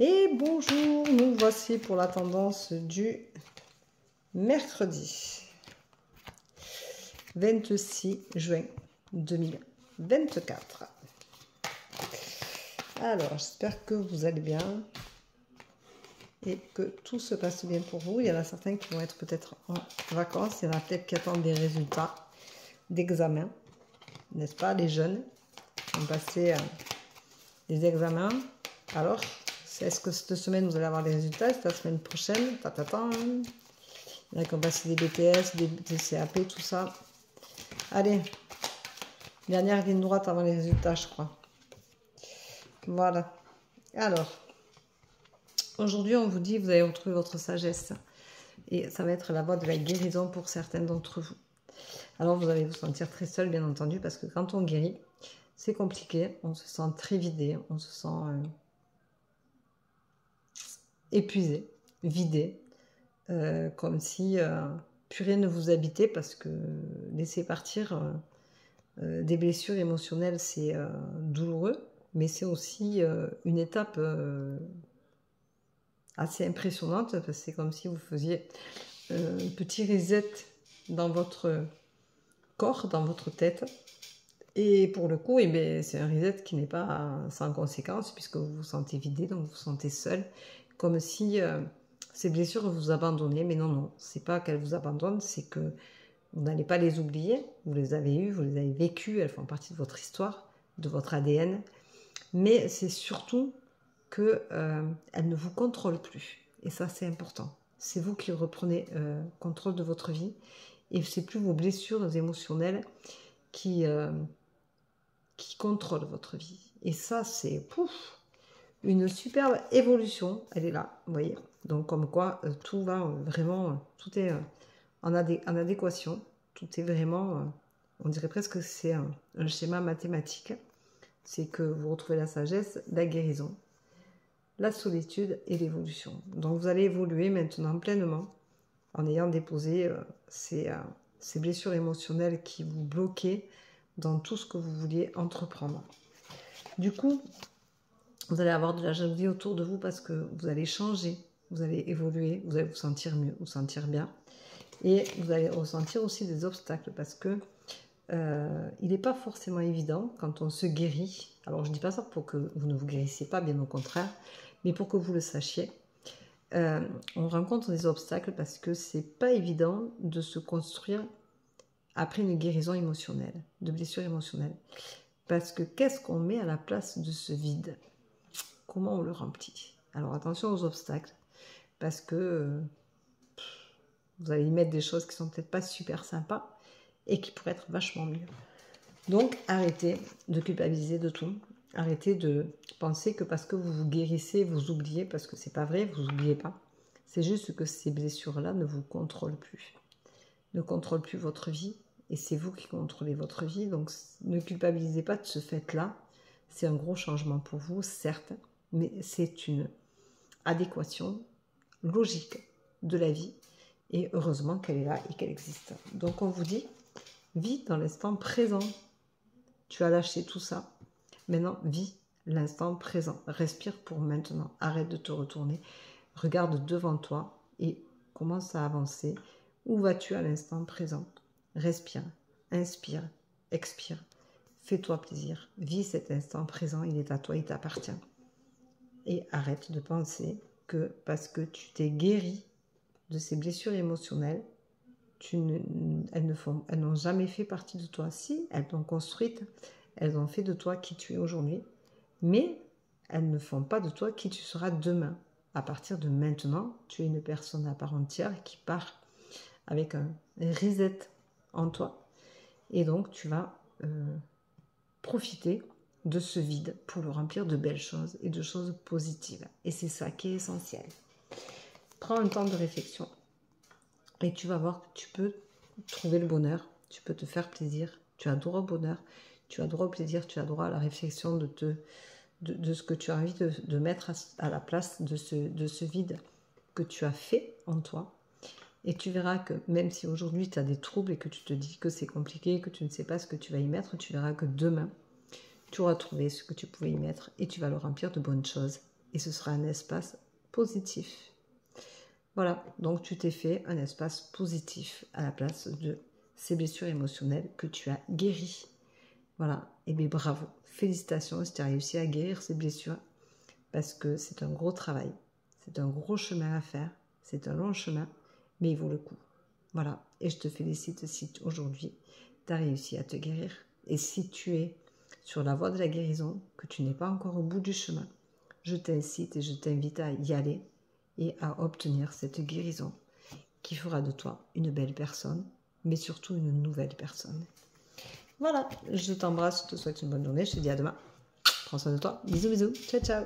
Et bonjour, nous voici pour la tendance du mercredi 26 juin 2024. Alors, j'espère que vous allez bien et que tout se passe bien pour vous. Il y en a certains qui vont être peut-être en vacances, il y en a peut-être qui attendent des résultats d'examen, n'est-ce pas, les jeunes qui ont passé des examens. Alors, est-ce que cette semaine vous allez avoir des résultats? C'est la semaine prochaine. Il y en a qui ont passé des BTS, des CAP, tout ça. Allez, dernière ligne droite avant les résultats, je crois. Voilà. Alors, aujourd'hui, on vous dit, vous allez retrouver votre sagesse. Et ça va être la voie de la guérison pour certains d'entre vous. Alors, vous allez vous sentir très seul, bien entendu, parce que quand on guérit, c'est compliqué. On se sent très vidé, on se sent épuisé, vidé. Comme si plus rien ne vous habitait, parce que laisser partir des blessures émotionnelles, c'est douloureux, mais c'est aussi une étape assez impressionnante, parce que c'est comme si vous faisiez un petit reset dans votre corps, dans votre tête. Et pour le coup, c'est un reset qui n'est pas sans conséquence, puisque vous vous sentez vidé, donc vous vous sentez seul, comme si ces blessures vous abandonnaient. Mais non, non, c'est pas qu'elles vous abandonnent, c'est que vous n'allez pas les oublier. Vous les avez eues, vous les avez vécues, elles font partie de votre histoire, de votre ADN. Mais c'est surtout qu'elles ne vous contrôlent plus. Et ça, c'est important. C'est vous qui reprenez contrôle de votre vie. Et c'est plus vos blessures émotionnelles qui contrôlent votre vie. Et ça, c'est une superbe évolution. Elle est là, vous voyez. Donc, comme quoi, tout va vraiment, tout est en adéquation. Tout est vraiment, on dirait presque que c'est un schéma mathématique. C'est que vous retrouvez la sagesse, la guérison, la solitude et l'évolution. Donc, vous allez évoluer maintenant pleinement en ayant déposé ces blessures émotionnelles qui vous bloquaient dans tout ce que vous vouliez entreprendre. Du coup, vous allez avoir de la jalousie autour de vous parce que vous allez changer, vous allez évoluer, vous allez vous sentir mieux, vous sentir bien. Et vous allez ressentir aussi des obstacles parce que il n'est pas forcément évident quand on se guérit. Alors, je ne dis pas ça pour que vous ne vous guérissiez pas, bien au contraire, mais pour que vous le sachiez. On rencontre des obstacles parce que c'est pas évident de se construire après une guérison émotionnelle, de blessures émotionnelles. Parce que qu'est-ce qu'on met à la place de ce vide? Comment on le remplit? Alors attention aux obstacles, parce que vous allez y mettre des choses qui sont peut-être pas super sympas et qui pourraient être vachement mieux. Donc arrêtez de culpabiliser de tout. Arrêtez de penser que parce que vous vous guérissez, vous oubliez, parce que c'est pas vrai, vous n'oubliez pas. C'est juste que ces blessures-là ne vous contrôlent plus. Ne contrôlent plus votre vie. Et c'est vous qui contrôlez votre vie. Donc ne culpabilisez pas de ce fait-là. C'est un gros changement pour vous, certes. Mais c'est une adéquation logique de la vie. Et heureusement qu'elle est là et qu'elle existe. Donc on vous dit, vis dans l'instant présent. Tu as lâché tout ça. Maintenant, vis l'instant présent. Respire pour maintenant. Arrête de te retourner. Regarde devant toi et commence à avancer. Où vas-tu à l'instant présent? Respire, inspire, expire. Fais-toi plaisir. Vis cet instant présent. Il est à toi, il t'appartient. Et arrête de penser que parce que tu t'es guéri de ces blessures émotionnelles, elles n'ont jamais fait partie de toi. Si, elles t'ont construite, elles ont fait de toi qui tu es aujourd'hui, mais elles ne font pas de toi qui tu seras demain. À partir de maintenant, tu es une personne à part entière qui part avec un reset en toi. Et donc, tu vas profiter de ce vide pour le remplir de belles choses et de choses positives. Et c'est ça qui est essentiel. Prends un temps de réflexion. Et tu vas voir que tu peux trouver le bonheur, tu peux te faire plaisir, tu as droit au bonheur, tu as droit au plaisir, tu as droit à la réflexion de ce que tu as envie de mettre à la place de ce vide que tu as fait en toi. Et tu verras que même si aujourd'hui tu as des troubles et que tu te dis que c'est compliqué, que tu ne sais pas ce que tu vas y mettre, tu verras que demain, tu auras trouvé ce que tu pouvais y mettre et tu vas le remplir de bonnes choses et ce sera un espace positif. Voilà, donc tu t'es fait un espace positif à la place de ces blessures émotionnelles que tu as guéries. Voilà, et bien bravo, félicitations si tu as réussi à guérir ces blessures, parce que c'est un gros travail, c'est un gros chemin à faire, c'est un long chemin, mais il vaut le coup. Voilà, et je te félicite si aujourd'hui tu as réussi à te guérir. Et si tu es sur la voie de la guérison, que tu n'es pas encore au bout du chemin, je t'incite et je t'invite à y aller et à obtenir cette guérison qui fera de toi une belle personne, mais surtout une nouvelle personne. Voilà, je t'embrasse, je te souhaite une bonne journée, je te dis à demain. Prends soin de toi, bisous bisous, ciao ciao.